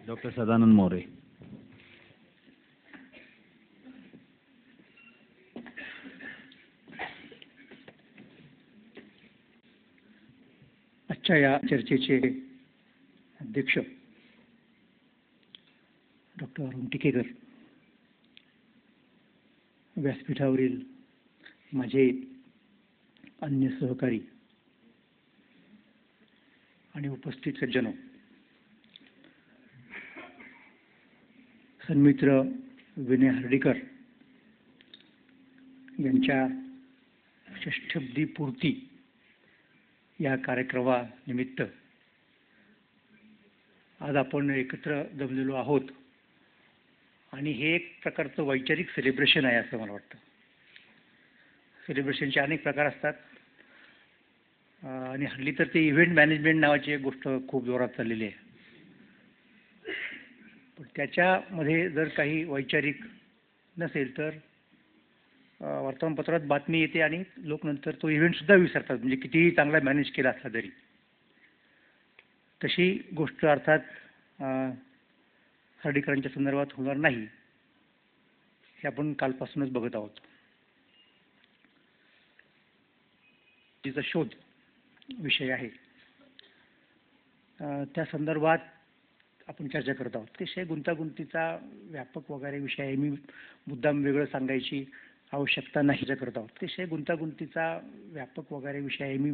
Doctor Sadanand More. आजच्या या चर्चेचे अध्यक्ष डॉक्टर अरुण टिकेकर, व्यासपीठावरील माझे अन्य सहकारी आणि उपस्थित सज्जनो, सन्मित्र विनय हर्डीकर यांच्या षष्ठब्दी पूर्ती या कार्यक्रमानिमित्त आज आपण एकत्र जमलेलो आहोत आणि हे एक प्रकारचं वैचारिक सेलिब्रेशन आहे असं मला वाटतं. सेलिब्रेशनचे अनेक प्रकार असतात आणि हल्ली तर ते इव्हेंट मॅनेजमेंट नावाची एक गोष्ट खूप जोरात चाललेली आहे. पण त्याच्यामध्ये जर काही वैचारिक नसेल तर वर्तमानपत्रात बातमी येते आणि लोक नंतर तो इव्हेंटसुद्धा विसरतात, म्हणजे कितीही चांगला मॅनेज केला असला तरी. तशी गोष्ट अर्थात हर्डीकरांच्या संदर्भात होणार नाही, हे आपण कालपासूनच बघत आहोत. तिचा शोध विषय आहे, त्या संदर्भात आपण चर्चा करत आहोत. अतिशय गुंतागुंतीचा व्यापक वगैरे विषय आहे, मी मुद्दाम वेगळं सांगायची आवश्यकता नाही करत आहोत. अतिशय गुंतागुंतीचा व्यापक वगैरे विषय आहे, मी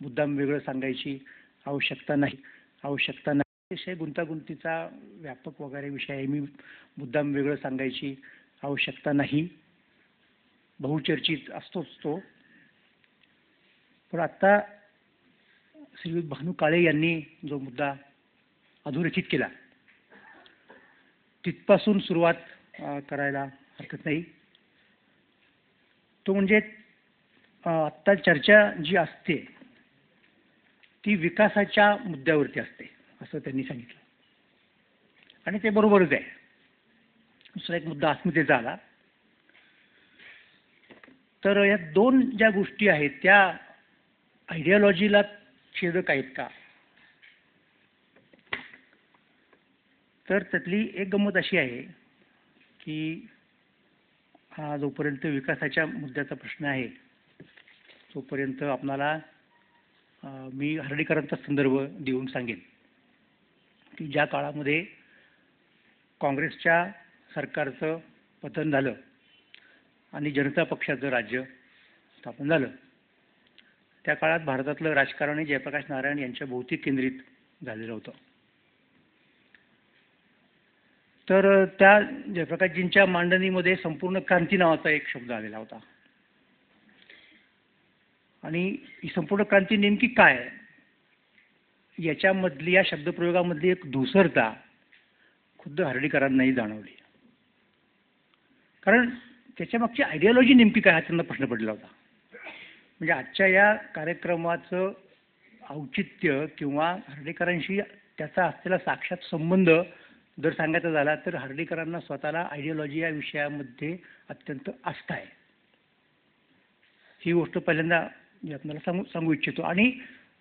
मुद्दाम वेगळं सांगायची आवश्यकता नाही. अतिशय गुंतागुंतीचा व्यापक वगैरे विषय आहे, मी मुद्दाम वेगळं सांगायची आवश्यकता नाही. बहुचर्चित असतोच तो. पण आता श्रीयुत भानू काळे यांनी जो मुद्दा अधोरेखित केला तिथपासून सुरुवात करायला हरकत नाही. तो म्हणजे आत्ता चर्चा जी असते ती विकासाच्या मुद्द्यावरती असते असं त्यांनी सांगितलं, आणि ते बरोबरच आहे. दुसरा एक मुद्दा अस्मितेचा आला. तर या दोन ज्या गोष्टी आहेत त्या आयडिओलॉजीला छेदक आहेत का, तर त्यातली एक गंमत अशी आहे की हा जोपर्यंत विकासाच्या मुद्द्याचा प्रश्न आहे तोपर्यंत आपणाला मी हर्डीकरांचा संदर्भ देऊन सांगेन की ज्या काळामध्ये काँग्रेसच्या सरकारचं पतन झालं आणि जनता पक्षाचं राज्य स्थापन झालं, त्या काळात भारतातलं राजकारण हे जयप्रकाश नारायण यांच्या भोवती केंद्रित झालेलं होतं. तर त्या जयप्रकाशजींच्या मांडणीमध्ये संपूर्ण क्रांती नावाचा एक शब्द आलेला होता. आणि ही संपूर्ण क्रांती नेमकी काय आहे याच्यामधली, या शब्दप्रयोगामधली एक धूसरता खुद्द हर्डीकरांनाही जाणवली. कारण त्याच्यामागची आयडिओलॉजी नेमकी काय हा त्यांना प्रश्न पडला होता. म्हणजे आजच्या या कार्यक्रमाचं औचित्य किंवा हर्डीकरांशी त्याचा असलेला साक्षात संबंध जर सांगायचा झाला तर हर्डीकरांना स्वतःला आयडिओलॉजी या विषयामध्ये अत्यंत आस्था आहे. ही गोष्ट पहिल्यांदा मी आपल्याला सांगू इच्छितो. आणि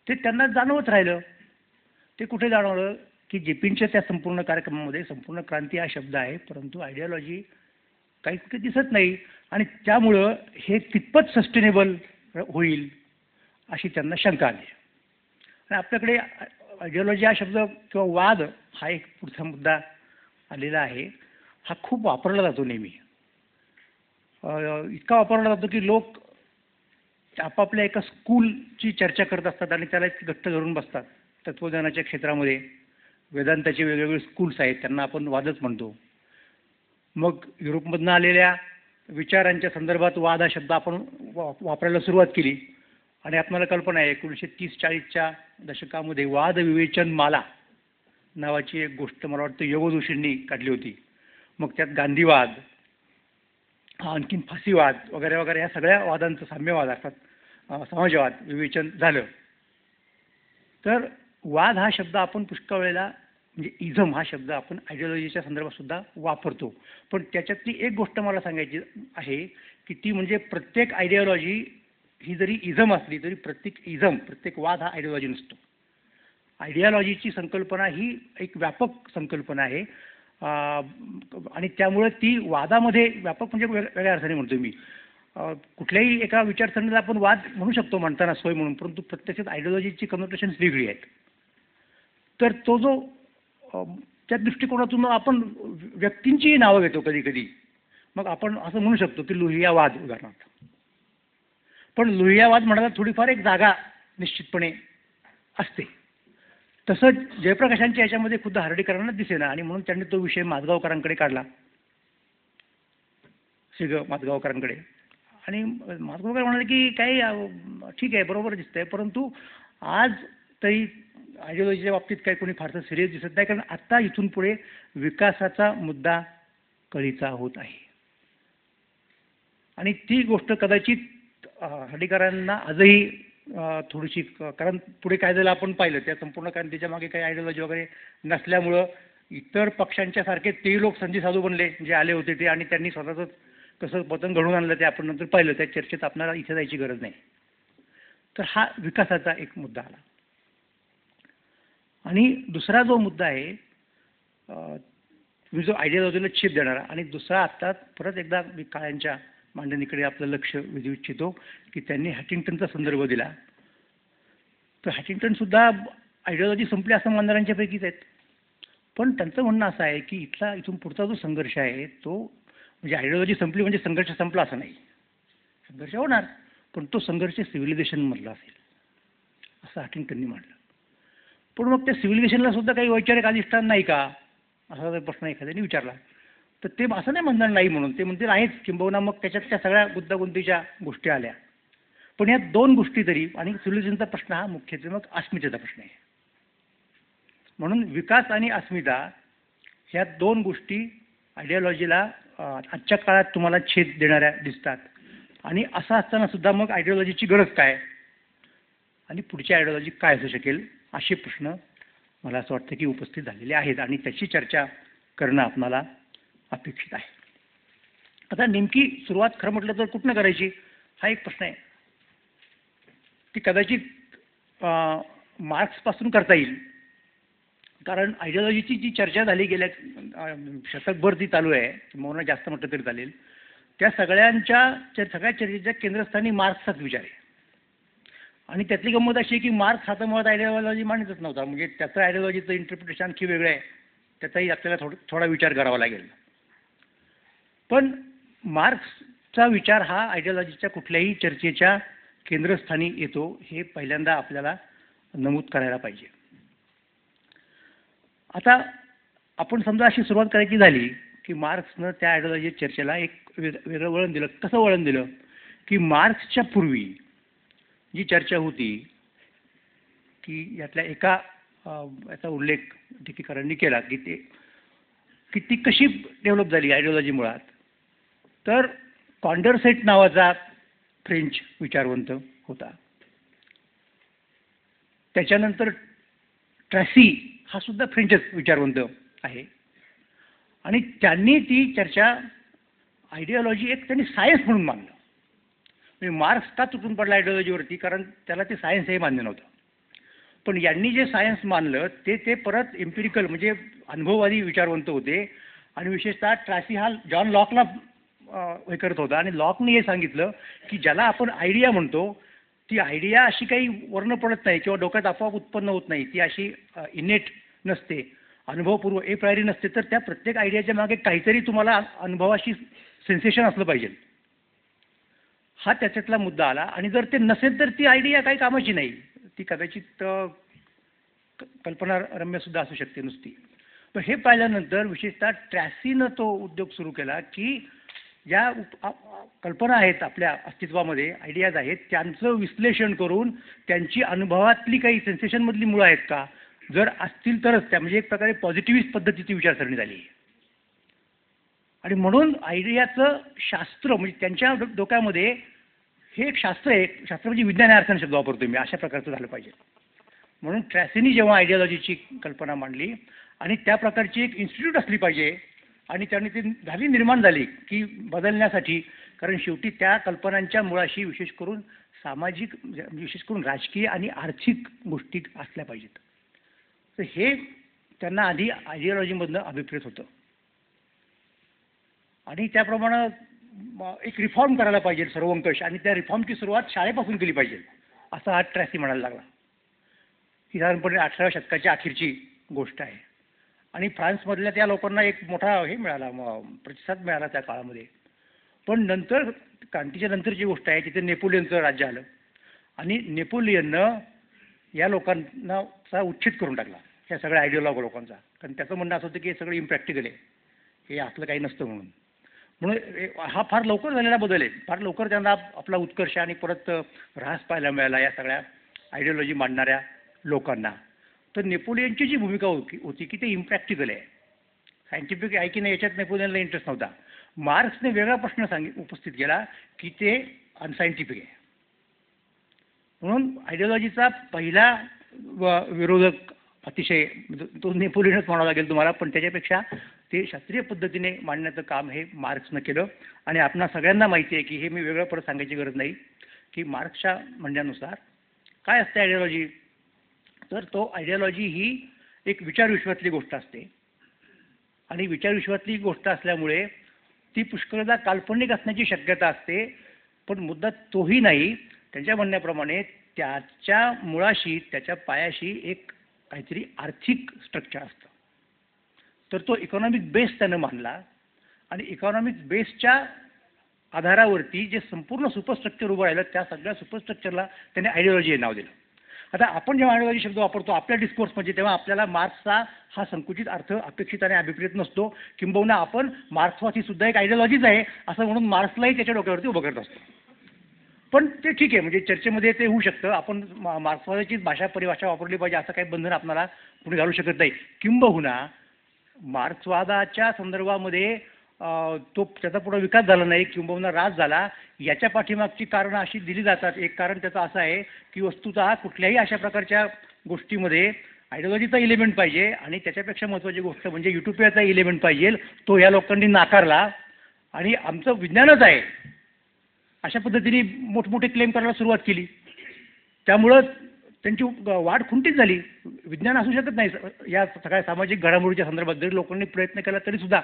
ते त्यांना जाणवत राहिलं. ते कुठे जाणवलं की जेपींच्या त्या संपूर्ण कार्यक्रमामध्ये संपूर्ण क्रांती हा शब्द आहे, परंतु आयडिओलॉजी काही कुठे दिसत नाही, आणि त्यामुळं हे कितपत सस्टेनेबल होईल अशी त्यांना शंका आली. आणि आपल्याकडे आयडिओलॉजी हा शब्द किंवा वाद हा एक पुढचा मुद्दा आलेला आहे. हा खूप वापरला जातो नेहमी. इतका वापरला जातो की लोक आपापल्या एका स्कूलची चर्चा करत असतात आणि त्याला इतके घट्ट धरून बसतात. तत्वज्ञानाच्या क्षेत्रामध्ये वेदांताचे वेगवेगळे स्कूल्स आहेत, त्यांना आपण वादच म्हणतो. मग युरोपमधनं आलेल्या विचारांच्या संदर्भात वाद हा शब्द आपण वापरायला सुरुवात केली, आणि आपल्याला कल्पना आहे 1930-40च्या दशकामध्ये वाद विवेचन माला नावाची एक गोष्ट मला वाटतं योगो जोशींनी काढली होती. मग त्यात गांधीवाद, आणखीन फाशीवाद वगैरे वगैरे या सगळ्या वादांचं साम्यवाद अर्थात समाजवाद विवेचन झालं. तर वाद हा शब्द आपण पुष्कळ वेळेला, म्हणजे इझम हा शब्द आपण आयडिओलॉजीच्या संदर्भात सुद्धा वापरतो. पण त्याच्यातली एक गोष्ट मला सांगायची आहे की ती म्हणजे प्रत्येक आयडिओलॉजी ही जरी इझम असली तरी प्रत्येक वाद हा आयडिओलॉजी नसतो. आयडियालॉजीची संकल्पना ही एक व्यापक संकल्पना आहे आणि त्यामुळे ती वादामध्ये व्यापक म्हणजे वेगळ्या अर्थाने म्हणतो मी. कुठल्याही एका विचारसरणीला आपण वाद म्हणू शकतो म्हणताना सोय म्हणून, परंतु प्रत्यक्षात आयडियोलॉजीची कन्व्हर्टेशन्स वेगळी आहेत. तर तो जो त्या दृष्टिकोनातून आपण व्यक्तींची नावं घेतो कधी कधी. मग आपण असं म्हणू शकतो की लोहियावाद उदाहरणार्थ. पण लोहियावाद म्हणायला थोडीफार एक जागा निश्चितपणे असते. तसं जयप्रकाशांच्या याच्यामध्ये खुद्द हार्डीकरांना दिसेना आणि म्हणून त्यांनी तो विषय माजगावकरांकडे काढला, माजगावकरांकडे. आणि माजगावकर म्हणाले की काही ठीक आहे, बरोबर दिसतंय, परंतु आज तरी आयडियोलॉजीच्या बाबतीत काही कोणी फारसं सिरियस दिसत नाही, कारण आत्ता इथून पुढे विकासाचा मुद्दा कळीचा होत आहे. आणि ती गोष्ट कदाचित हार्डीकरांना आजही थोडीशी, कारण पुढे काय झालं आपण पाहिलं, त्या संपूर्ण कारण त्याच्या मागे काही आयडियोलॉजी वगैरे नसल्यामुळं इतर पक्षांच्या सारखे ते लोक संधी साधू बनले जे आले होते ते, आणि त्यांनी स्वतःच कसं पतन घडवून आणलं ते आपण नंतर पाहिलं. त्या चर्चेत आपल्याला इथे जायची गरज नाही. तर हा विकासाचा एक मुद्दा आला. आणि दुसरा जो मुद्दा आहे जो आयडियोलॉजीला छेद देणारा, आणि दुसरा आत्ता परत एकदा मी काळ्यांच्या मांडणीकडे आपलं लक्ष वेधू इच्छितो की त्यांनी हॅटिंग्टनचा संदर्भ दिला. तर हॅटिंग्टनसुद्धा आयडियोलॉजी संपली असं मानणाऱ्यांच्यापैकीच आहेत. पण त्यांचं म्हणणं असं आहे की इथून पुढचा जो संघर्ष आहे तो म्हणजे आयडियोलॉजी संपली म्हणजे संघर्ष संपला असं नाही. संघर्ष होणार, पण तो संघर्ष सिव्हिलायझेशनमधला असेल असं हॅटिंग्टननी म्हटलं. पण मग त्या सिव्हिलायझेशनला सुद्धा काही वैचारिक अधिष्ठान नाही का, असा जर प्रश्न एखाद्याने विचारला तर ते असं नाही म्हणणार नाही म्हणून. ते म्हणतील आहेच, किंबहुना मग त्याच्यात त्या सगळ्या गुंतागुंतीच्या गोष्टी आल्या. पण या दोन गोष्टी तरी, आणि सिव्हिलायझेशनचा प्रश्न हा मुख्यत्वे मग अस्मितेचा प्रश्न आहे. म्हणून विकास आणि अस्मिता ह्या दोन गोष्टी आयडियोलॉजीला आजच्या काळात तुम्हाला छेद देणाऱ्या दिसतात. आणि असं असताना सुद्धा मग आयडियोलॉजीची गरज काय आणि पुढची आयडियोलॉजी काय असू शकेल, असे प्रश्न मला असं वाटतं की उपस्थित झालेले आहेत आणि त्याची चर्चा करणं आपणाला अपेक्षित आहे. आता नेमकी सुरुवात खरं म्हटलं तर कुठनं करायची हा एक प्रश्न आहे. ती कदाचित मार्क्सपासून करता येईल, कारण आयडियोलॉजीची जी चर्चा झाली गेल्या शतकभर ती चालू आहे, किंवा जास्त म्हटलं तरी चालेल, त्या सगळ्या चर्चेच्या केंद्रस्थानी मार्क्सचाच विचार आहे. आणि त्यातली गंमत अशी आहे की मार्क्स हा तर मुळात आयडियोलॉजी मांडतच नव्हता. म्हणजे त्याचं आयडियोलॉजीचं इंटरप्रिटेशन आणखी वेगळं आहे, त्याचाही आपल्याला थोडा विचार करावा लागेल. पण मार्क्सचा विचार हा आयडियोलॉजीच्या कुठल्याही चर्चेच्या केंद्रस्थानी येतो हे पहिल्यांदा आपल्याला नमूद करायला पाहिजे. आता आपण समजा अशी सुरुवात करायची झाली की मार्क्सनं त्या आयडियोलॉजी चर्चेला एक वेगळं वळण दिलं. कसं वळण दिलं की मार्क्सच्या पूर्वी जी चर्चा होती की यातल्या एका याचा उल्लेख टीकेकरांनी केला की ती कशी डेव्हलप झाली आयडियोलॉजी मुळात, तर कॉन्डरसेट नावाचा फ्रेंच विचारवंत होता. त्याच्यानंतर ट्रॅसी हा सुद्धा फ्रेंचच विचारवंत आहे. आणि त्यांनी ती चर्चा आयडियोलॉजी एक त्यांनी सायन्स म्हणून मानलं. म्हणजे मार्क्स का तुटून पडला आयडियोलॉजीवरती, कारण त्याला ते सायन्स हे मान्य नव्हतं. पण यांनी जे सायन्स मानलं ते परत एम्पिरिकल म्हणजे अनुभववादी विचारवंत होते. आणि विशेषतः ट्रॅसी हा जॉन लॉकला हे करत होता. आणि लॉकने हे सांगितलं की ज्याला आपण आयडिया म्हणतो ती आयडिया अशी काही वर्ण पडत नाही किंवा डोक्यात आपोआप उत्पन्न होत नाही, ती अशी इनेट नसते, अनुभवपूर्व ए प्रायरी नसते. तर त्या प्रत्येक आयडियाच्या मागे काहीतरी तुम्हाला अनुभवाशी सेन्सेशन असलं पाहिजे, हा त्याच्यातला मुद्दा आला. आणि जर ते नसेल तर ती आयडिया काही कामाची नाही, ती कदाचित कल्पनारम्य सुद्धा असू शकते नुसती. पण हे पाहिल्यानंतर विशेषतः ट्रॅसीनं तो उद्योग सुरू केला की ज्या कल्पना आहेत आपल्या अस्तित्वामध्ये, आयडियाज आहेत, त्यांचं विश्लेषण करून त्यांची अनुभवातली काही सेन्सेशनमधली मुळं आहेत का, जर असतील तरच त्या म्हणजे एक प्रकारे पॉझिटिव्हिस्ट पद्धतीची विचारसरणी झाली. आणि म्हणून आयडियाचं शास्त्र म्हणजे त्यांच्या डोक्यामध्ये हे एक शास्त्र आहे. शास्त्र म्हणजे विज्ञान या अर्थाने शब्द वापरतो मी, अशा प्रकारचं झालं पाहिजे. म्हणून ट्रॅसीनी जेव्हा आयडियोलॉजीची कल्पना मांडली आणि त्या प्रकारची एक इन्स्टिट्यूट असली पाहिजे आणि त्यांनी ती निर्माण झाली की बदलण्यासाठी, कारण शेवटी त्या कल्पनांच्या मुळाशी विशेष करून सामाजिक, विशेष करून राजकीय आणि आर्थिक गोष्टी असल्या पाहिजेत. तर हे त्यांना आधी आयडिओलॉजीमधनं अभिप्रेत होतं आणि त्याप्रमाणे एक रिफॉर्म करायला पाहिजे सर्वंकष आणि त्या रिफॉर्मची सुरुवात शाळेपासून केली पाहिजे असं हा ट्रॅसी म्हणायला लागला. ही साधारणपणे 18व्या शतकाच्या अखेरची गोष्ट आहे आणि फ्रान्समधल्या त्या लोकांना एक मोठा हे मिळाला प्रतिसाद मिळाला त्या काळामध्ये. पण नंतर क्रांतीच्या नंतरची गोष्ट आहे तिथे नेपोलियनचं राज्य आलं आणि नेपोलियननं या लोकांचा उच्छेद करून टाकला ह्या सगळ्या आयडिओलॉग लोकांचा. कारण त्याचं म्हणणं असं होतं की हे सगळं इम्प्रॅक्टिकल आहे, हे असलं काही नसतं म्हणून. म्हणून हा फार लवकर झालेला बदल आहे. फार लवकर त्यांना आपला उत्कर्ष आणि परत ऱ्हास पाहायला मिळाला या सगळ्या आयडिओलॉजी मांडणाऱ्या लोकांना. तर नेपोलियनची जी भूमिका होती की ते इम्प्रॅक्टिकल आहे, सायंटिफिक आहे की नाही याच्यात नेपोलियनला इंटरेस्ट नव्हता. मार्क्सने वेगळा प्रश्न उपस्थित केला की ते अनसायंटिफिक आहे. म्हणून आयडिओलॉजीचा पहिला विरोधक अतिशय तो नेपोलियनच म्हणावा लागेल तुम्हाला, पण त्याच्यापेक्षा ते शास्त्रीय पद्धतीने मांडण्याचं काम हे मार्क्सनं केलं. आणि आपणा सगळ्यांना माहिती आहे की हे मी वेगळं परत सांगायची गरज नाही की मार्क्सच्या म्हणण्यानुसार काय असते आयडिओलॉजी. तर तो आयडिओलॉजी ही एक विचारविश्वातली गोष्ट असते आणि विचारविश्वातली गोष्ट असल्यामुळे ती पुष्कळदा काल्पनिक असण्याची शक्यता असते. पण मुद्दा तोही नाही. त्यांच्या म्हणण्याप्रमाणे त्याच्या मुळाशी त्याच्या पायाशी एक काहीतरी आर्थिक स्ट्रक्चर असतं. तर तो इकॉनॉमिक बेस त्यानं मानला आणि इकॉनॉमिक बेसच्या आधारावरती जे संपूर्ण सुपरस्ट्रक्चर उभं राहिलं त्या सगळ्या सुपरस्ट्रक्चरला त्याने आयडिओलॉजी हे नाव दिलं. आता आपण जेव्हा आयडिओलॉजी शब्द वापरतो आपल्या डिस्कोर्समध्ये तेव्हा आपल्याला मार्क्सचा हा संकुचित अर्थ अपेक्षित आणि अभिप्रेत नसतो. किंबहुना आपण मार्क्सवाद ही सुद्धा एक आयडिओलॉजीच आहे असं म्हणून मार्क्सलाही त्याच्या डोक्यावरती उभं करत असतो. पण ते ठीक आहे, म्हणजे चर्चेमध्ये ते होऊ शकतं. आपण मार्क्सवादाचीच परिभाषा वापरली पाहिजे असं काही बंधन आपल्याला कुणी घालू शकत नाही. किंबहुना मार्क्सवादाच्या संदर्भामध्ये तो त्याचा पुढे विकास झाला नाही किंबहुना ऱ्हास झाला याच्या पाठीमागची कारणं अशी दिली जातात. एक कारण त्याचं असं आहे की वस्तुतः कुठल्याही अशा प्रकारच्या गोष्टीमध्ये आयडिओलॉजीचा इलेमेंट पाहिजे आणि त्याच्यापेक्षा महत्त्वाची गोष्ट म्हणजे युटोपियाचा इलेमेंट पाहिजे. तो या लोकांनी नाकारला आणि आमचं विज्ञानच आहे अशा पद्धतीने मोठमोठे क्लेम करायला सुरुवात केली. त्यामुळं त्यांची वाढ खुंटीत झाली. विज्ञान असू शकत नाही या सगळ्या सामाजिक घडामोडीच्या संदर्भात जरी लोकांनी प्रयत्न केला तरीसुद्धा.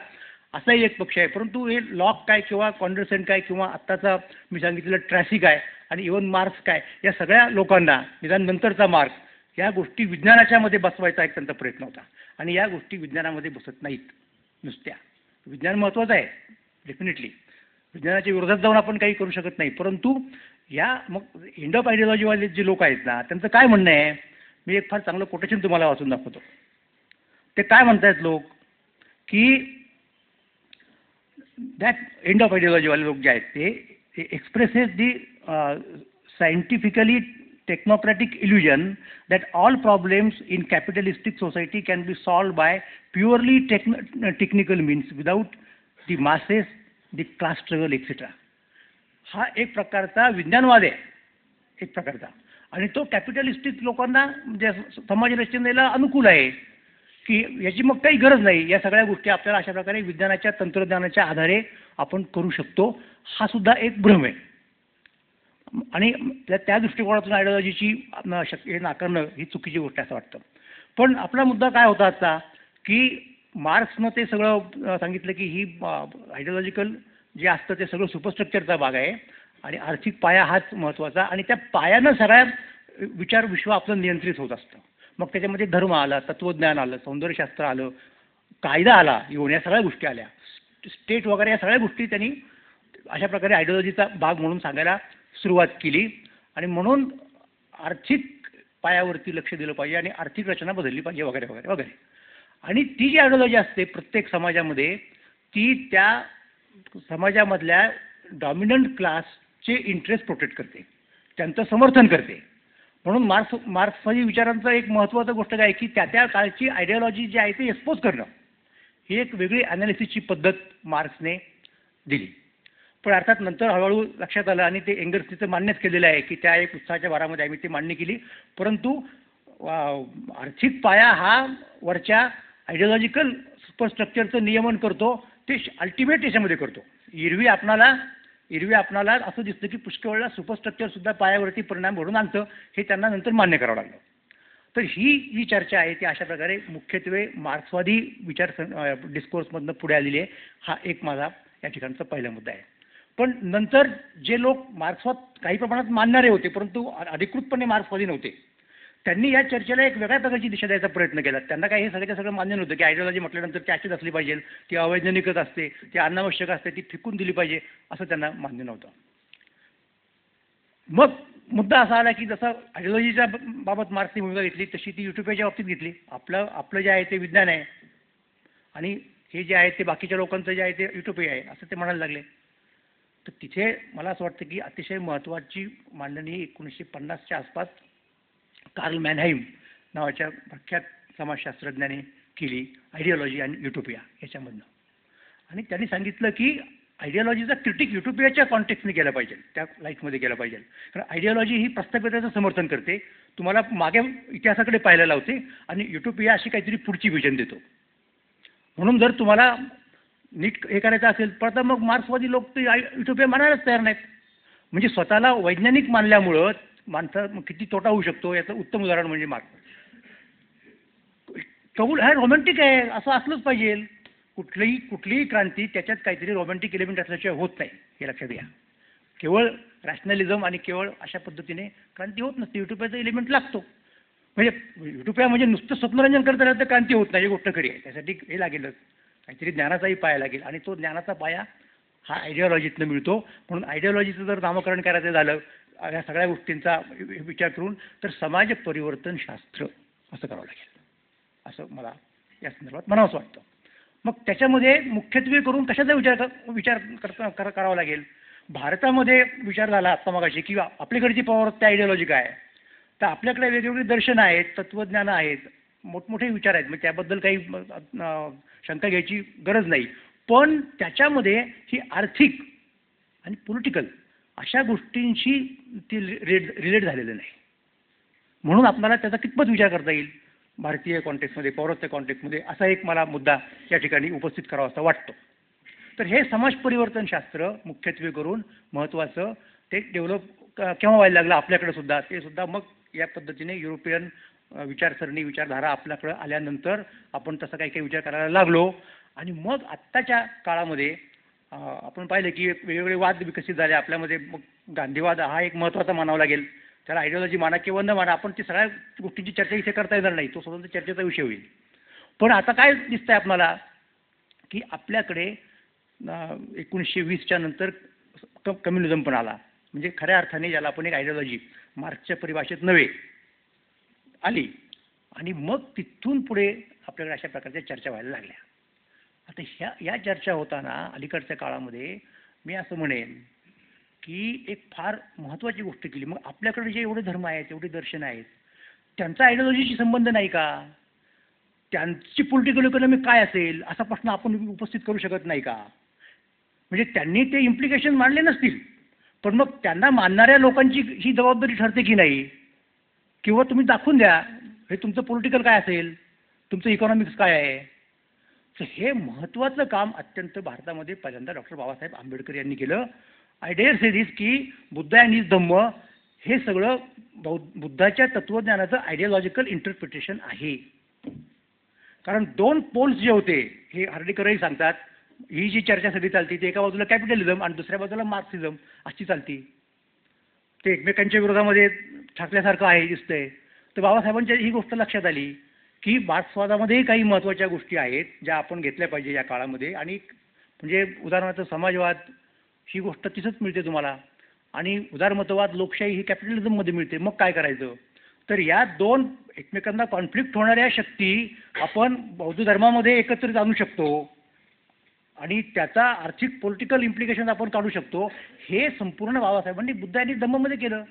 असाही एक पक्ष आहे. परंतु हे लॉक काय किंवा कॉन्डर्सेंट काय किंवा आत्ताचा मी सांगितलेलं ट्रॅसी काय आणि इव्हन मार्क्स काय या सगळ्या लोकांना निदान नंतरचा मार्क्स या गोष्टी विज्ञानाच्या मध्ये बसवायचा एक त्यांचा प्रयत्न होता आणि या गोष्टी विज्ञानामध्ये बसत नाहीत नुसत्या. विज्ञान महत्त्वाचं आहे डेफिनेटली, विज्ञानाच्या विरोधात जाऊन आपण काही करू शकत नाही. परंतु या मग एंड ऑफ आयडिओलॉजीवाले जे लोक आहेत ना त्यांचं काय म्हणणं आहे. मी एक फार चांगलं कोटेशन तुम्हाला वाचून दाखवतो. ते काय म्हणतायत लोक की दॅट एंड ऑफ आयडिओलॉजीवाले लोक जे आहेत ते expresses the scientifically technocratic illusion that all problems in capitalistic society can be solved by purely technical means without the masses, the class struggle, etc. हा एक प्रकारचा विज्ञानवाद आहे एक प्रकारचा आणि तो कॅपिटलिस्टिक लोकांना म्हणजे समाज रचनेला अनुकूल आहे की याची मग काही गरज नाही. या सगळ्या गोष्टी आपल्याला अशा प्रकारे विज्ञानाच्या तंत्रज्ञानाच्या आधारे आपण करू शकतो. हा सुद्धा एक भ्रम आहे आणि त्या दृष्टिकोनातून आयडिओलॉजीची हे नाकारणं ही चुकीची गोष्ट आहे असं वाटतं. पण आपला मुद्दा काय होता आजचा की मार्क्सनं ते सगळं सांगितलं की ही आयडिओलॉजिकल जे असतं ते सगळं सुपरस्ट्रक्चरचा भाग आहे आणि आर्थिक पाया हाच महत्त्वाचा आणि त्या पायानं सगळ्या विचार विश्व आपलं नियंत्रित होत असतं. मग त्याच्यामध्ये धर्म आला, तत्त्वज्ञान आलं, सौंदर्यशास्त्र आलं, कायदा आला, येऊन या सगळ्या गोष्टी आल्या, स्टेट वगैरे या सगळ्या गोष्टी त्यांनी अशा प्रकारे आयडिओलॉजीचा भाग म्हणून सांगायला सुरुवात केली. आणि म्हणून आर्थिक पायावरती लक्ष दिलं पाहिजे आणि आर्थिक रचना बदलली पाहिजे वगैरे वगैरे वगैरे. आणि ती जी आयडिओलॉजी असते प्रत्येक समाजामध्ये ती त्या समाजामधल्या डॉमिनंट क्लासचे इंटरेस्ट प्रोटेक्ट करते, त्यांचं समर्थन करते. म्हणून मार्क्सवादी विचारांचं एक महत्त्वाचं गोष्ट काय की त्या काळची आयडिओलॉजी जी आहे ती एक्सपोज करणं ही एक वेगळी ॲनालिसिसची पद्धत मार्क्सने दिली. पण अर्थात नंतर हळूहळू लक्षात आलं आणि ते एंगर्स तिचं मान्यच केलेलं आहे की त्या एक उत्साहाच्या भरामध्ये आम्ही ती मांडणी केली. परंतु आर्थिक पाया हा वरच्या आयडिओलॉजिकल सुपरस्ट्रक्चरचं नियमन करतो ते अल्टिमेट याच्यामध्ये करतो. एरवी आपणाला असं दिसतं की पुष्कळ वेळेला सुपरस्ट्रक्चरसुद्धा पायावरती परिणाम घडून आणतं हे त्यांना नंतर मान्य करावं लागलं. तर ही जी चर्चा आहे ती अशा प्रकारे मुख्यत्वे मार्क्सवादी विचार डिस्कोर्समधनं पुढे आलेली आहे. हा एक माझा या ठिकाणचा पहिला मुद्दा आहे. पण नंतर जे लोक मार्क्सवाद काही प्रमाणात मानणारे होते परंतु अधिकृतपणे मार्क्सवादी नव्हते, त्यांनी या चर्चेला एक वेगळ्या प्रकारची दिशा द्यायचा प्रयत्न केला. त्यांना काही हे सगळ्याच्या सगळं मान्य नव्हतं की आयडिओलॉजी म्हटल्यानंतर ती अशीच असली पाहिजे, ती अवैज्ञानिकच असते, ती अनावश्यक असते, ती फेकून दिली पाहिजे, असं त्यांना मान्य नव्हतं. मग मुद्दा असा आला की जसं आयडिओलॉजीच्या बाबत मार्क्सनी भूमिका घेतली तशी ती युटोपियाच्या बाबतीत घेतली. आपलं जे आहे ते विज्ञान आहे आणि हे जे आहे ते बाकीच्या लोकांचं जे आहे ते युटोपिया आहे असं ते म्हणायला लागले. तर तिथे मला असं वाटतं की अतिशय महत्त्वाची मांडणी 1950च्या आसपास कार्ल मॅनहाइम नावाच्या प्रख्यात समाजशास्त्रज्ञाने केली आयडिओलॉजी आणि युटोपिया याच्यामधनं. आणि त्यांनी सांगितलं की आयडिओलॉजीचा क्रिटिक युटोपियाच्या कॉन्टेक्स्टने केला पाहिजे, त्या लाईफमध्ये केला पाहिजे. कारण आयडिओलॉजी ही प्रस्थापिताचं समर्थन करते, तुम्हाला मागे इतिहासाकडे पाहायला लावते आणि युटोपिया अशी काहीतरी पुढची विजन देतो. म्हणून जर तुम्हाला नीट हे करायचं असेल तर मग मार्क्सवादी लोक ते युटोपिया मानायलाच तयार नाहीत. म्हणजे स्वतःला वैज्ञानिक मानल्यामुळं माणसं किती तोटा होऊ शकतो याचं उत्तम उदाहरण म्हणजे मार्क्स. कबूल हा रोमॅन्टिक आहे, असं असलंच पाहिजे. कुठलीही क्रांती त्याच्यात काहीतरी रोमॅन्टिक एलिमेंट असल्याशिवाय होत नाही, हे लक्षात घ्या. केवळ रॅशनलिझम आणि केवळ अशा पद्धतीने क्रांती होत नसते, युटोपियाचा एलिमेंट लागतो. म्हणजे युटोपिया म्हणजे नुसतं स्वप्नरंजन करता राहिलं तर क्रांती होत नाही, ही गोष्ट खरी आहे. त्यासाठी हे लागेलच, काहीतरी ज्ञानाचाही पाया लागेल आणि तो ज्ञानाचा पाया हा आयडिओलॉजीतनं मिळतो. म्हणून आयडिओलॉजीचं जर नामकरण करायचं झालं या सगळ्या गोष्टींचा विचार करून तर समाज परिवर्तन शास्त्र असं करावं लागेल, असं मला या संदर्भात म्हणावंसं वाटतं. मग त्याच्यामध्ये मुख्यत्वे करून कशाचा विचार करावा लागेल. भारतामध्ये विचार झाला आत्ता मगाशी की आपल्याकडची पौर्वात्य आयडिओलॉजी काय आहे. तर आपल्याकडे वेगवेगळी दर्शनं आहेत, तत्त्वज्ञानं आहेत, मोठमोठे विचार आहेत. म्हणजे त्याबद्दल काही शंका घ्यायची गरज नाही. पण त्याच्यामध्ये ही आर्थिक आणि पॉलिटिकल अशा गोष्टींशी ती रिलेट झालेलं नाही. म्हणून आपल्याला त्याचा कितपत विचार करता येईल भारतीय कॉन्टेक्स्टमध्ये, पौर्वात्य कॉन्टेक्स्टमध्ये, असा एक मला मुद्दा या ठिकाणी उपस्थित करावा असा वाटतो. तर हे समाज परिवर्तनशास्त्र मुख्यत्वे करून महत्त्वाचं ते डेव्हलप केव्हा व्हायला लागलं आपल्याकडे सुद्धा, ते सुद्धा मग या पद्धतीने युरोपियन विचारसरणी विचारधारा आपल्याकडे आल्यानंतर आपण तसं काही काही विचार करायला लागलो. आणि मग आत्ताच्या काळामध्ये आपण पाहिलं की वेगवेगळे वाद विकसित झाले आपल्यामध्ये. मग गांधीवाद हा एक महत्त्वाचा मानावा लागेल. त्याला आयडिओलॉजी माना किंवा न माना, आपण ती सगळ्या गोष्टींची चर्चा इथे करता येणार नाही, तो स्वतंत्र चर्चेचा विषय होईल. पण आता काय दिसतंय आपल्याला की आपल्याकडे 1920च्या नंतर कम्युनिझम पण आला. म्हणजे खऱ्या अर्थाने ज्याला आपण एक आयडिओलॉजी मार्क्सच्या परिभाषेत नव्हे आली. आणि मग तिथून पुढे आपल्याकडे अशा प्रकारच्या चर्चा व्हायला लागल्या. आता या चर्चा होताना अलीकडच्या काळामध्ये मी असं म्हणेन की एक फार महत्त्वाची गोष्ट केली. मग आपल्याकडे जे एवढे धर्म आहेत, एवढे दर्शन आहेत, त्यांचा आयडिओलॉजीशी संबंध नाही का? त्यांची पॉलिटिकल इकॉनॉमी काय असेल असा प्रश्न आपण उपस्थित करू शकत नाही का? म्हणजे त्यांनी ते इम्प्लिकेशन मांडले नसतील, पण मग त्यांना मानणाऱ्या लोकांची ही जबाबदारी ठरते की नाही? किंवा तुम्ही दाखवून द्या हे तुमचं पॉलिटिकल काय असेल, तुमचं इकॉनॉमिक्स काय आहे. तर हे महत्त्वाचं काम अत्यंत भारतामध्ये पहिल्यांदा डॉक्टर बाबासाहेब आंबेडकर यांनी केलं. आय डेअर से दिस की बुद्ध अँड हिज धम्म हे सगळं बुद्धाच्या तत्त्वज्ञानाचं आयडिओलॉजिकल इंटरप्रिटेशन आहे. कारण दोन पोल्स जे होते हे हार्डेकरही सांगतात, ही जी चर्चा सगळी चालती ती एका बाजूला कॅपिटलिझम आणि दुसऱ्या बाजूला मार्क्सिझम अशी चालती. ते एकमेकांच्या विरोधामध्ये ठाकल्यासारखं आहे दिसतंय. तर बाबासाहेबांच्या ही गोष्ट लक्षात आली की मार्क्सवादामध्येही काही महत्त्वाच्या गोष्टी आहेत ज्या आपण घेतल्या पाहिजे या काळामध्ये. आणि म्हणजे उदाहरणार्थ समाजवाद ही गोष्ट तिथंच मिळते तुम्हाला, आणि उदारमतवाद लोकशाही ही कॅपिटलिझममध्ये मिळते. मग काय करायचं? तर या दोन एकमेकांना कॉन्फ्लिक्ट होणाऱ्या शक्ती आपण बौद्ध धर्मामध्ये एकत्रित आणू शकतो आणि त्याचा आर्थिक पॉलिटिकल इम्प्लिकेशन आपण काढू शकतो. हे संपूर्ण बाबासाहेबांनी बुद्ध आणि धम्ममध्ये केलं.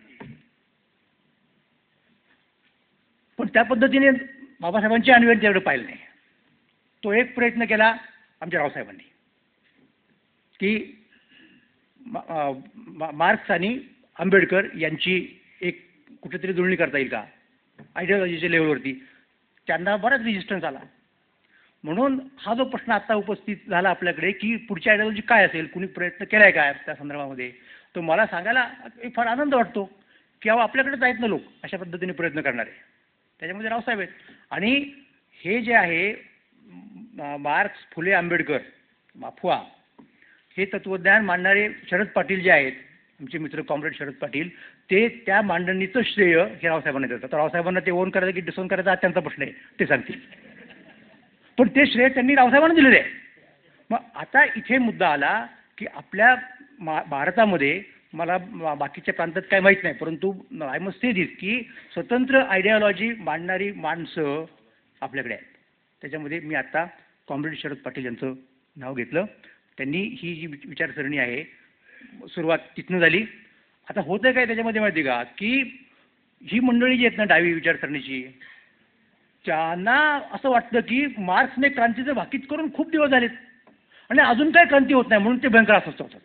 पण त्या पद्धतीने बाबासाहेबांची आणीबाणी त्याकडे पाहिलं नाही. तो एक प्रयत्न केला आमच्या रावसाहेबांनी की मार्क्स आणि आंबेडकर यांची एक कुठेतरी जुळणी करता येईल का आयडिओलॉजीच्या लेवलवरती. त्यांना बराच रेजिस्टन्स आला. म्हणून हा जो प्रश्न आता उपस्थित झाला आपल्याकडे की पुढची आयडिओलॉजी काय असेल, कुणी प्रयत्न केलाय काय त्या संदर्भामध्ये, तो मला सांगायला एक फार आनंद वाटतो की अहो आपल्याकडेच आहेत ना लोक अशा पद्धतीने प्रयत्न करणारे. त्याच्यामध्ये रावसाहेब आहेत. आणि हे जे आहे मार्क्स, फुले, आंबेडकर, माफुआ, हे तत्त्वज्ञान मांडणारे शरद पाटील जे आहेत, आमचे मित्र कॉम्रेड शरद पाटील, ते त्या मांडणीचं श्रेय हे रावसाहेबांना देतात. तर रावसाहेबांना ते ओन करायचं की डिसोन करायचा हा त्यांचा प्रश्न आहे, ते सांगतील. पण ते श्रेय त्यांनी रावसाहेबांना दिलेलं आहे. मग आता इथे मुद्दा आला की आपल्या भारतामध्ये, मला बाकीच्या प्रांतात काय माहीत नाही, परंतु आय मस्ट से दिस की स्वतंत्र आयडिओलॉजी मांडणारी माणसं आपल्याकडे आहेत. त्याच्यामध्ये मी आता कॉम्रेड शरद पाटील यांचं नाव घेतलं. त्यांनी ही जी विचारसरणी आहे सुरुवात तिथनं झाली. आता होतं काय त्याच्यामध्ये माहिती का, की ही मंडळी जी आहेत ना डावी विचारसरणीची, त्यांना असं वाटतं की मार्क्सने क्रांतीचं भाकीत करून खूप दिवस झालेत आणि अजून काय क्रांती होत नाही, म्हणून ते भयंकर अस्वस्थ होतात.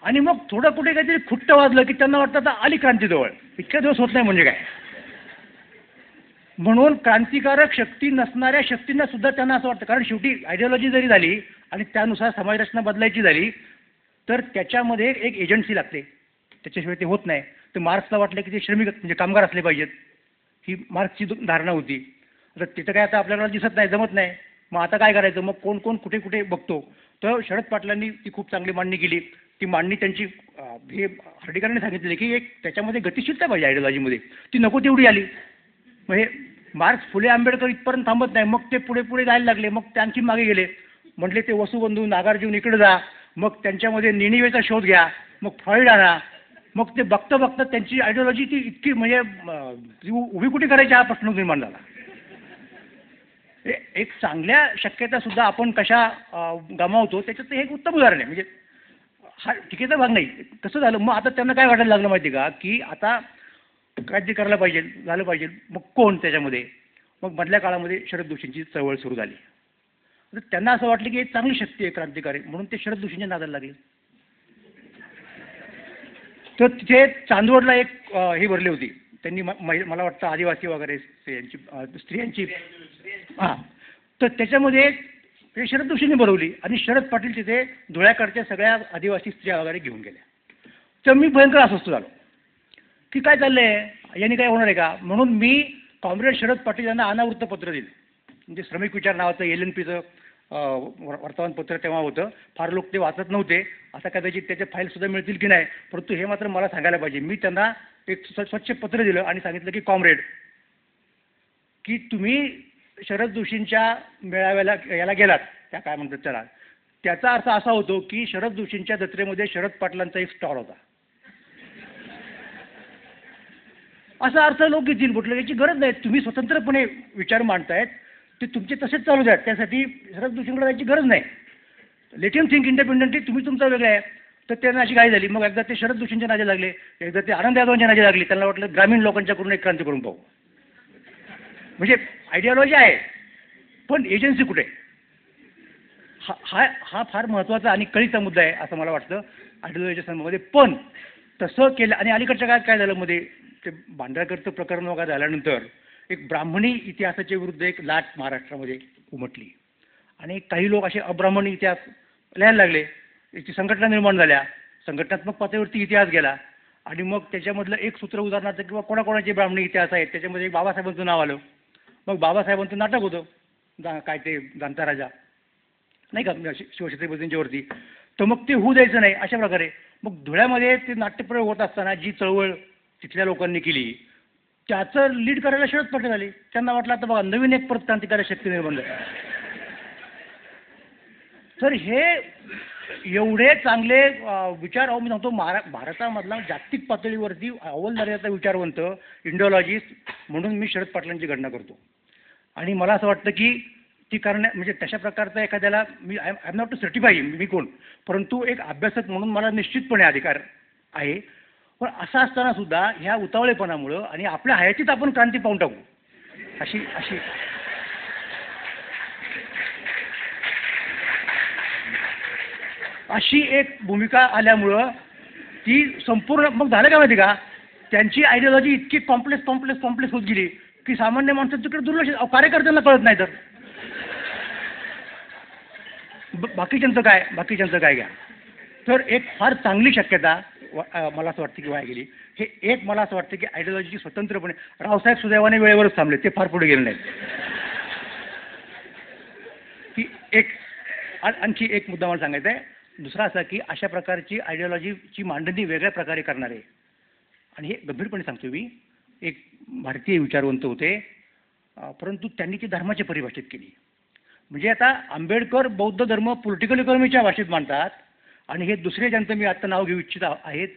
आणि मग थोडं कुठे काहीतरी खुट्ट वाजलं की त्यांना वाटतं आता आली क्रांती जवळ, इतक्या दिवस होत नाही म्हणजे काय. म्हणून क्रांतिकारक शक्ती नसणाऱ्या शक्तींना सुद्धा त्यांना असं वाटतं, कारण शेवटी आयडिओलॉजी जरी झाली आणि त्यानुसार समाजरचना बदलायची झाली तर त्याच्यामध्ये एक एजन्सी लागते, त्याच्याशिवाय ते होत नाही. तर मार्क्सला वाटलं की ते श्रमिक म्हणजे कामगार असले पाहिजेत, ही मार्क्सची धारणा होती. तर तिथं काय आता आपल्याला दिसत नाही, जमत नाही. मग आता काय करायचं, मग कोण कोण कुठे कुठे बघतो. तर शरद पाटलांनी ती खूप चांगली मांडणी केली. ती मांडणी त्यांची हे हर्डीकरांनी सांगितले की एक त्याच्यामध्ये गतिशीलता पाहिजे आयडिओलॉजीमध्ये, ती नको तेवढी आली. मग हे मार्क्स, फुले, आंबेडकर इथपर्यंत थांबत नाही, मग ते पुढे पुढे जायला लागले. मग ते आणखी मागे गेले, म्हटले ते वसुबंधू, नागार्जुन इकडे जा, मग त्यांच्यामध्ये निनिवेचा शोध घ्या, मग फ्रॉइड आणा. मग ते बघता बघता त्यांची आयडिओलॉजी ती इतकी म्हणजे उभी कुठे करायची हा प्रश्न निर्माण झाला. एक चांगल्या शक्यता सुद्धा आपण कशा गमावतो त्याच्यात हे एक उत्तम उदाहरण आहे. म्हणजे हा टीकेचा भाग नाही. कसं झालं मग आता त्यांना काय वाटायला लागलं माहिती का, की आता काहीतरी करायला पाहिजे, झालं पाहिजे. मग कोण त्याच्यामध्ये, मग मधल्या काळामध्ये शरद जोशींची चळवळ सुरू झाली. तर त्यांना असं वाटलं की एक चांगली शक्ती आहे क्रांतिकारी, म्हणून ते शरद जोशींच्या नादाला लागले. तर तिथे चांदवडला एक ही भरली होती त्यांनी, मला वाटतं आदिवासी वगैरे स्त्रियांची, हां. तर त्याच्यामध्ये ते शरद जोशींनी भरवली आणि शरद पाटील तिथे धुळ्याकडच्या सगळ्या आदिवासी स्त्रिया वगैरे घेऊन गेल्या. तर मी भयंकर अस्वस्थ झालो की काय चाललंय, यांनी काय होणार आहे का. म्हणून मी कॉम्रेड शरद पाटील यांना अनावृत्त पत्र दिलं. म्हणजे श्रमिक विचार नावाचं LNPचं वर्तमानपत्र तेव्हा होतं. फार लोक ते वाचत नव्हते. आता कदाचित त्याचे फाईलसुद्धा मिळतील की नाही, परंतु हे मात्र मला सांगायला पाहिजे. मी त्यांना एक स्वच्छ पत्र दिलं आणि सांगितलं की कॉम्रेड, की तुम्ही शरद जोशींच्या मेळाव्याला याला गेलात, त्या काय म्हणतात त्याला, त्याचा अर्थ असा होतो की शरद जोशींच्या जत्रेमध्ये शरद पाटलांचा एक स्टॉल होता, असा अर्थ लोक घेतील. म्हटलं याची गरज नाही, तुम्ही स्वतंत्रपणे विचार मांडतायत, ते तुमचे तसेच चालू आहेत, त्यासाठी शरद जोशींकडे जायची गरज नाही. लेट हिम थिंक इंडिपेंडेंटली, तुम्ही तुमचं वेगळं आहे. तर त्यांना अशी काय झाली, मग एकदा ते शरद जोशींच्या नादी लागले, एकदा ते आनंद यादवांच्या नादी लागले. त्यांना वाटलं ग्रामीण लोकांच्याकडून एक क्रांती करून पाहू. म्हणजे आयडिओलॉजी आहे पण एजन्सी कुठे, हा फार महत्त्वाचा आणि कळीचा मुद्दा आहे असं मला वाटतं आयडिओलॉजीच्या संदर्भामध्ये. पण तसं केलं आणि अलीकडच्या काळात काय झालं, मध्ये ते भांडारकरचं प्रकरण वगैरे झाल्यानंतर एक ब्राह्मणी इतिहासाच्या विरुद्ध एक लाट महाराष्ट्रामध्ये उमटली आणि काही लोक असे अब्राह्मणी इतिहास लिहायला लागले. याची संघटना निर्माण झाल्या, संघटनात्मक पातळीवरती इतिहास गेला आणि मग त्याच्यामधलं एक सूत्र उदाहरणार्थ किंवा कोणाकोणाचे ब्राह्मणी इतिहास आहेत त्याच्यामध्ये बाबासाहेबांचं नाव आलं. मग बाबासाहेबांचं नाटक होतं काय ते जाणता राजा नाही का शिवछत्रपतींच्यावरती, तर मग ते होऊ द्यायचं नाही अशा प्रकारे. मग धुळ्यामध्ये ते नाट्यप्रयोग होत असताना जी चळवळ तिथल्या लोकांनी केली त्याचं लीड करायला शरद पाटील आले. त्यांना वाटलं आता बघा नवीन एक परत क्रांतिकारक शक्ती निर्माण झाली. तर हे एवढे चांगले विचार मी सांगतो भारतामधला जागतिक पातळीवरती अव्वल दर्जाचा विचारवंत इंडिओलॉजिस्ट म्हणून मी शरद पाटलांची गणना करतो. आणि मला असं वाटतं की ती म्हणजे तशा प्रकारचा एखाद्याला मी I am not to certify मी कोण, परंतु एक अभ्यासक म्हणून मला निश्चितपणे अधिकार आहे. पण असं असताना सुद्धा ह्या उतावळेपणामुळं आणि आपल्या हयातीत आपण क्रांती पाहून टाकू अशी अशी अशी एक भूमिका आल्यामुळं ती संपूर्ण मग झालं का माहिती का, त्यांची आयडिओलॉजी इतकी कॉम्प्लेक्स होत गेली की सामान्य माणसं तिकडे दुर्लक्ष, कार्यकर्त्यांना कळत नाही. तर बाकीच्यांचं काय घ्या. तर एक फार चांगली शक्यता मला असं वाटतं की वाया गेली. हे एक मला असं वाटतं की आयडिओलॉजी स्वतंत्रपणे रावसाहेब सुदैवाने वेळेवरच थांबले, ते फार पुढे गेले नाहीत. की एक आणखी एक मुद्दा मला सांगायचा आहे. दुसरा असा की अशा प्रकारची आयडिओलॉजीची मांडणी वेगळ्या प्रकारे करणारे, आणि हे गंभीरपणे सांगतो मी, एक भारतीय विचारवंत होते, परंतु त्यांनी ती धर्माची परिभाषित केली. म्हणजे आता आंबेडकर बौद्ध धर्म पॉलिटिकल इकॉनॉमीच्या भाषेत मांडतात, आणि हे दुसरे ज्यांचं मी आता नाव घेऊ इच्छित आहेत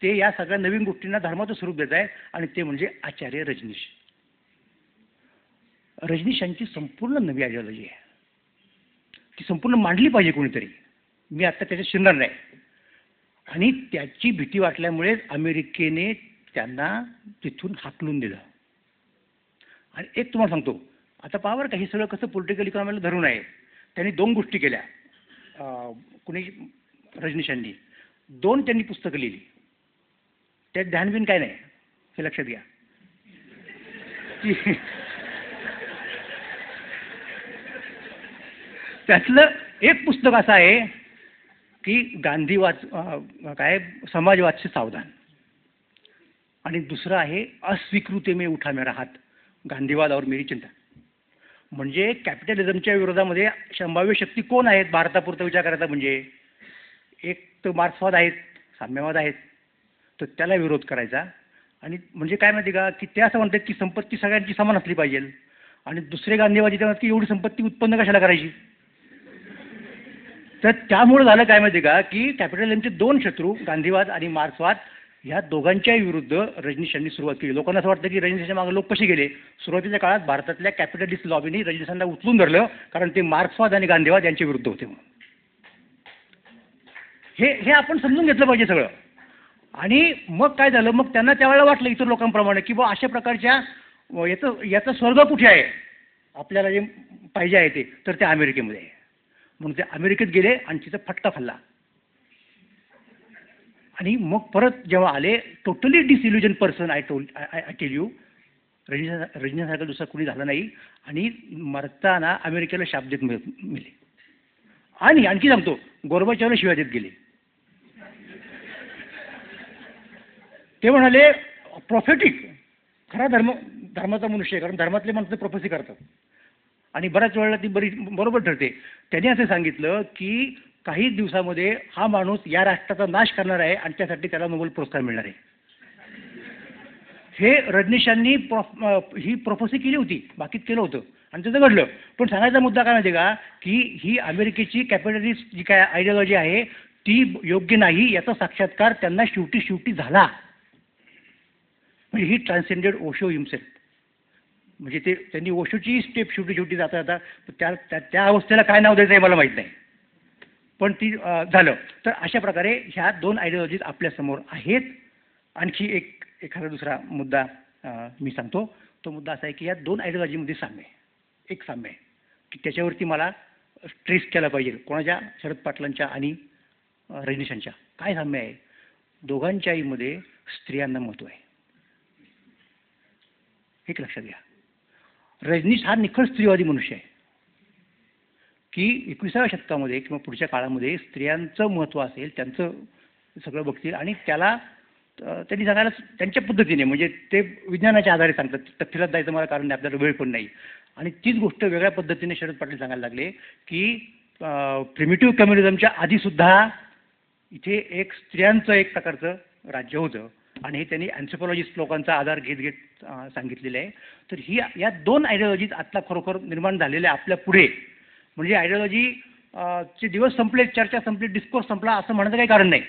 ते या सगळ्या नवीन गोष्टींना धर्माचं स्वरूप देत आहेत, आणि ते म्हणजे आचार्य रजनीश. रजनीश यांची संपूर्ण नवी आयडिओलॉजी आहे, ती संपूर्ण मांडली पाहिजे कोणीतरी. मी आता त्याच्यात शिरणार नाही. आणि त्याची भीती वाटल्यामुळे अमेरिकेने त्यांना तिथून हाकलून दिलं. आणि एक तुम्हाला सांगतो, आता पावर का हे सगळं कसं पॉलिटिकल इकॉनॉमीला धरून आहे. त्यांनी 2 गोष्टी केल्या. कुणी रजनीशांनी 2 त्यांनी पुस्तकं लिहिली. त्यात ध्यानबिन काय नाही, हे लक्षात घ्या. त्यातलं एक पुस्तक असं आहे की गांधीवाद काय समाजवाद से सावधान, आणि दुसरं आहे अस्वीकृति में उठा मेरा हात, गांधीवाद और मेरी चिंता. म्हणजे कॅपिटलिझमच्या विरोधामध्ये संभाव्य शक्ती कोण आहेत भारतापुरता विचार करायचा म्हणजे, एक तर मार्क्सवाद आहेत, साम्यवाद आहेत, तर त्याला विरोध करायचा. आणि म्हणजे काय माहिती का की ते असं म्हणतात की संपत्ती सगळ्यांची समान असली पाहिजे, आणि दुसरे गांधीवादी ते म्हणतात की एवढी संपत्ती उत्पन्न कशाला करायची. तर त्यामुळे झालं काय माहिती का की कॅपिटलिझमचे 2 शत्रू गांधीवाद आणि मार्क्सवाद, ह्या दोघांच्याही विरुद्ध रजनीश यांनी सुरुवात केली. लोकांना असं वाटतं की रजनीशच्या मागे लोक कसे गेले. सुरुवातीच्या काळात भारतातल्या कॅपिटलिस्ट लॉबीने रजनीशांना उचलून धरलं, कारण ते मार्क्सवाद आणि गांधीवाद यांच्या विरुद्ध होते म्हणून. हे आपण समजून घेतलं पाहिजे सगळं. आणि मग काय झालं, मग त्यांना त्यावेळेला वाटलं इतर लोकांप्रमाणे की बा अशा प्रकारच्या याचा स्वर्ग कुठे आहे, आपल्याला जे पाहिजे आहे ते, तर ते अमेरिकेमध्ये आहे. म्हणून ते अमेरिकेत गेले आणि तिथं फटका खाल्ला. आणि मग परत जेव्हा आले, totally disillusion person, I tell you, रजनीसारखा दुसरा कुणी झाला नाही. आणि मरताना अमेरिकेला शाप देत मिळले. आणि आणखी सांगतो, गोरबाचवला शिवाय देत गेले. ते म्हणाले प्रॉफेटिक, खरा धर्माचा मनुष्य आहे, कारण धर्मातले माणसं प्रोफेसी करतात, आणि बऱ्याच वेळेला ती बरोबर ठरते. त्यांनी असं सांगितलं की काही दिवसामध्ये हा माणूस या राष्ट्राचा नाश करणार आहे, आणि त्यासाठी त्याला नोबेल पुरस्कार मिळणार आहे. हे रजनीशांनी ही प्रोफेसी केली होती, बाकीत केलं होतं, आणि त्याचं घडलं. पण सांगायचा मुद्दा काय माहिती का की ही अमेरिकेची कॅपिटलिस्ट जी काय आयडिओलॉजी आहे ती योग्य नाही, याचा साक्षात्कार त्यांना शेवटी झाला. म्हणजे ही ट्रान्सेंडेड ओशो हिमसेल्फ. म्हणजे ते त्यांनी ओशोची स्टेप शेवटी जाता त्या अवस्थेला काय नाव द्यायचं आहे मला माहीत नाही, पण ती झालं. तर अशा प्रकारे ह्या 2 आयडिओलॉजीज आपल्यासमोर आहेत. आणखी एखादा दुसरा मुद्दा मी सांगतो. तो मुद्दा असा आहे की या 2 आयडिओलॉजीमध्ये एक साम्य आहे की त्याच्यावरती मला स्ट्रेस केला पाहिजे. कोणाच्या, शरद पाटलांच्या आणि रजनीशांच्या. काय साम्य आहे, दोघांच्याही स्त्रियांना महत्त्व आहे. एक लक्षात घ्या, रजनीश हा निखळ स्त्रीवादी मनुष्य आहे की 21व्या शतकामध्ये किंवा पुढच्या काळामध्ये स्त्रियांचं महत्त्व असेल, त्यांचं सगळं बघतील, आणि त्याला त्यांनी सांगायला त्यांच्या पद्धतीने, म्हणजे ते विज्ञानाच्या आधारे सांगतात. तथ्यात जायचं मला कारण नाही, आपल्याला वेळ पण नाही. आणि तीच गोष्ट वेगळ्या पद्धतीने शरद पाटील सांगायला लागले की प्रिमिटिव्ह कम्युनिझमच्या आधीसुद्धा इथे एक स्त्रियांचं एक प्रकारचं राज्य होतं, आणि हे त्यांनी अँथ्रोपॉलॉजिस्ट लोकांचा आधार घेत सांगितलेलं आहे. तर या 2 आयडिओलॉजीज आत्ता खरोखर निर्माण झालेल्या आपल्या पुढे. म्हणजे आयडिओलॉजी चे दिवस संपले, चर्चा संपली, डिस्कोर्स संपला असं म्हणण्याचं काही कारण नाही.